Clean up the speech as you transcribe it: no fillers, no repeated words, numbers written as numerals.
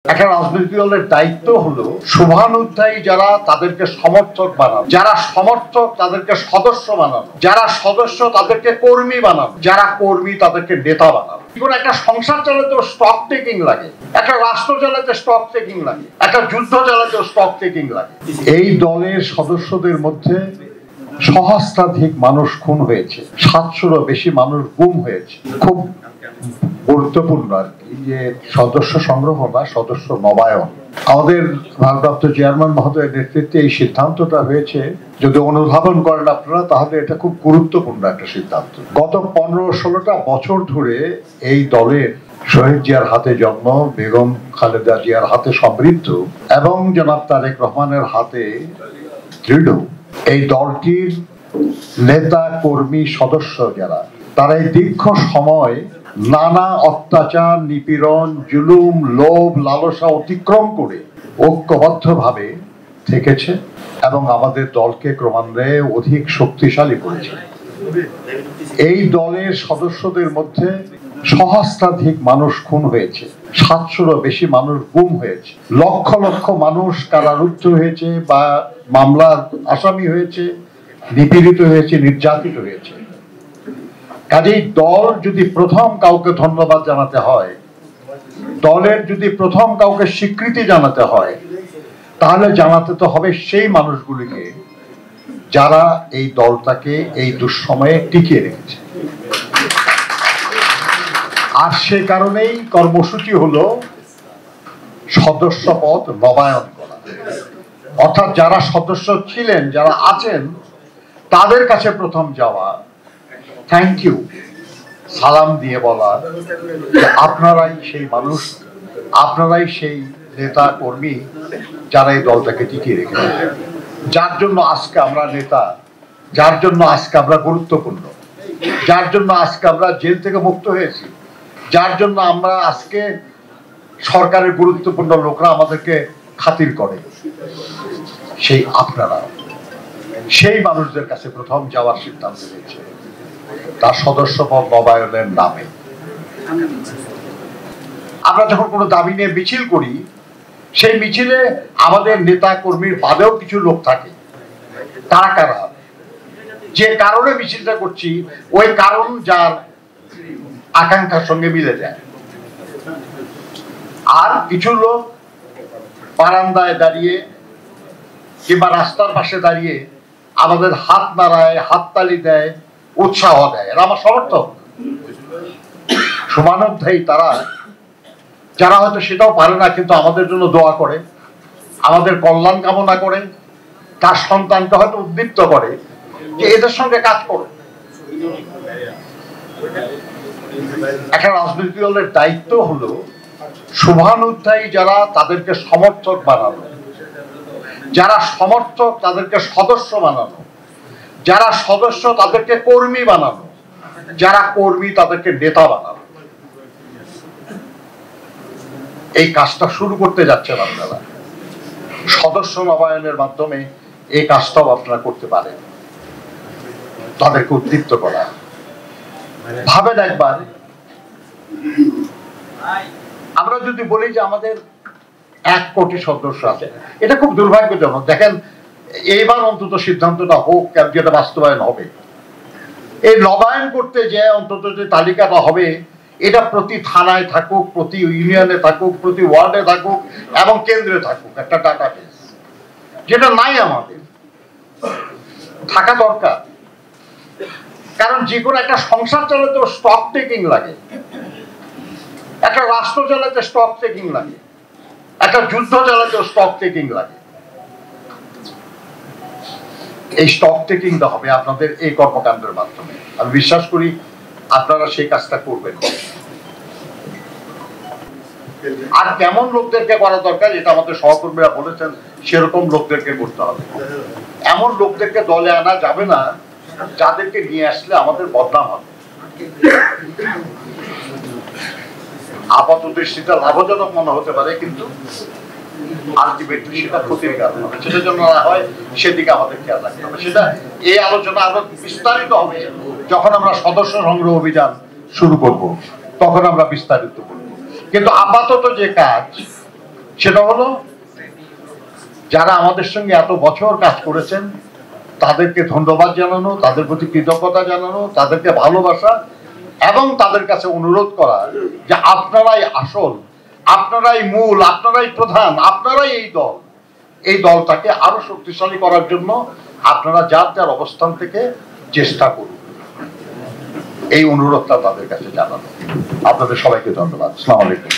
একটা রাজনৈতিক দলের দায়িত্ব হলো শুভানুধ্যায়ী যারা তাদেরকে সমর্থক বানানো, যারা সমর্থক তাদেরকে সদস্য বানানো, যারা সদস্য তাদেরকে কর্মী বানানো, যারা কর্মী তাদেরকে নেতা বানানো। কোন একটা সংসার চালাতেও স্টক টেকিং লাগে, একটা রাষ্ট্র চালাতে স্টক টেকিং লাগে, একটা যুদ্ধ চালাতেও স্টক টেকিং লাগে। এই দলের সদস্যদের মধ্যে সহস্রাধিক মানুষ খুন হয়েছে, 700-রও বেশি মানুষ গুম হয়েছে। খুব গুরুত্বপূর্ণ আর কি যে সদস্য সংগ্রহ না, সদস্য নবায়ন। আমাদের ভারপ্রাপ্ত চেয়ারম্যান মহোদয়ের নেতৃত্বে এই সিদ্ধান্তটা হয়েছে। যদি অনুধাবন করেন আপনারা তাহলে এটা খুব গুরুত্বপূর্ণ একটা সিদ্ধান্ত। গত 15-16টা বছর ধরে এই দলের শহীদ জিয়ার হাতে জন্ম, বেগম খালেদা জিয়ার হাতে সমৃদ্ধ এবং জনাব তারেক রহমানের হাতে দৃঢ় এই দলটির নেতা কর্মী সদস্য যারা, তারা এই দীর্ঘ সময় নানা অত্যাচার, নিপীড়ন, জুলুম, লোভ, লালসা অতিক্রম করে ঐক্যবদ্ধভাবে থেকেছে এবং আমাদের দলকে ক্রমান্বয়ে অধিক শক্তিশালী করেছে। এই দলের সদস্যদের মধ্যে সহস্রাধিক মানুষ খুন হয়েছে, 700-রও বেশি মানুষ গুম হয়েছে, লক্ষ লক্ষ মানুষ কারারুদ্ধ হয়েছে বা মামলার আসামি হয়েছে, নিপীড়িত হয়েছে, নির্যাতিত হয়েছে। কাজেই দল যদি প্রথম কাউকে ধন্যবাদ জানাতে হয়, দলের যদি প্রথম কাউকে স্বীকৃতি জানাতে হয়, তাহলে জানাতে তো হবে সেই মানুষগুলিকে যারা এই দলটাকে এই দুঃসময়ে টিকিয়ে রেখেছে। আর সে কারণেই কর্মসূচি হলো সদস্য পদ নবায়ন করা। অর্থাৎ যারা সদস্য ছিলেন, যারা আছেন, তাদের কাছে প্রথম যাওয়া, থ্যাংক ইউ, সালাম দিয়ে বলা যে আপনারাই সেই মানুষ, আপনারাই সেই নেতা কর্মী যারা এই দলটাকে টিকিয়ে রেখেছে, যার জন্য আজকে আমরা নেতা, যার জন্য আজকে আমরা গুরুত্বপূর্ণ, যার জন্য আজকে আমরা জেল থেকে মুক্ত হয়েছি, যার জন্য আমরা আজকে সরকারের গুরুত্বপূর্ণ লোকরা আমাদেরকে খাতির করে। সেই আপনারা সেই মানুষদের কাছে প্রথম যাওয়ার সিদ্ধান্ত নিয়েছে তার সদস্য পদ নবায়নের নামে। আমরা যখন কোনো দাবি নিয়ে মিছিল করি, সেই মিছিলে আমাদের নেতা কর্মীর বাদেও কিছু লোক থাকে। তারা কারা? যে কারণে মিছিলটা করছি ওই কারণ যার আকাঙ্ক্ষার সঙ্গে মিলে যায়। আর কিছু লোক বারান্দায় দাঁড়িয়ে কিংবা রাস্তার পাশে দাঁড়িয়ে আমাদের হাত নাড়ায়, হাততালি দেয়, উৎসাহ দেয়। এরা আমার সমর্থক, শুভানুধ্যায়ী তারা, যারা হয়তো সেটাও পারে না কিন্তু আমাদের জন্য দোয়া করে, আমাদের কল্যাণ কামনা করে, তার সন্তানকে হয়তো উদ্দীপ্ত করে যে এদের সঙ্গে কাজ করো। একটা রাজনৈতিক দলের দায়িত্ব হলো শুভানুধ্যায়ী যারা তাদেরকে সমর্থক বানানো, যারা সমর্থক তাদেরকে সদস্য বানানো, যারা সদস্য তাদেরকে কর্মী বানানো, যারা কর্মী তাদেরকে নেতা বানানো। এই কাজটা শুরু করতে যাচ্ছেন আপনারা। সদস্য নবায়নের মাধ্যমে এই কাজটাও আপনারা করতে পারেন, তাদেরকে উদ্দীপ্ত করা। ভাবেন একবার, আমরা যদি বলি যে আমাদের 1 কোটি সদস্য আছে, এটা খুব দুর্ভাগ্যজনক। দেখেন, এইবার অন্তত সিদ্ধান্তটা হোক, যেটা বাস্তবায়ন হবে। এই নবায়ন করতে যে অন্তত যে তালিকাটা হবে, এটা প্রতি থানায় থাকুক, প্রতি ইউনিয়নে থাকুক, প্রতি ওয়ার্ডে থাকুক এবং কেন্দ্রে থাকুক একটা ডাটাবেস, যেটা নাই আমাদের, থাকা দরকার। কারণ যে কোনো একটা সংসার চালাতেও স্টক টেকিং লাগে, একটা রাষ্ট্র চালাতে স্টক টেকিং লাগে, একটা যুদ্ধ চালাতেও স্টক টেকিং লাগে। এই স্টক টেকিংটা হবে আপনাদের এই কর্মকাণ্ডের মাধ্যমে। আমি বিশ্বাস করি আপনারা সেই কাজটা করবেন। আর কেমন লোকদেরকে করা দরকার এটা আমাদের সহকর্মীরা বলেছেন, সেরকম লোকদেরকে করতে হবে। এমন লোকদেরকে দলে আনা যাবে না যাদেরকে নিয়ে আসলে আমাদের বদনাম হবে। আপাত দৃষ্টিতে লাভজনক মনে হতে পারে, কিন্তু আলটিমেটলি সেটা ক্ষতির কারণ হবে। সেটার জন্য না হয় সেদিকে আমাদের খেয়াল রাখতে হবে। সেটা এই আলোচনা আরো বিস্তারিত হবে যখন আমরা সদস্য সংগ্রহ অভিযান শুরু করব, তখন আমরা বিস্তারিত করব। কিন্তু আপাতত যে কাজ সেটা হলো যারা আমাদের সঙ্গে এত বছর কাজ করেছেন তাদেরকে ধন্যবাদ জানানো, তাদের প্রতি কৃতজ্ঞতা জানানো, তাদেরকে ভালোবাসা এবং তাদের কাছে অনুরোধ করা যে আপনারাই আসল, আপনারাই মূল, আপনারাই প্রধান, আপনারাই এই দলটাকে আরো শক্তিশালী করার জন্য আপনারা যার যার অবস্থান থেকে চেষ্টা করুন, এই অনুরোধটা তাদের কাছে জানানো। আপনাদের সবাইকে ধন্যবাদ। আসসালামু আলাইকুম।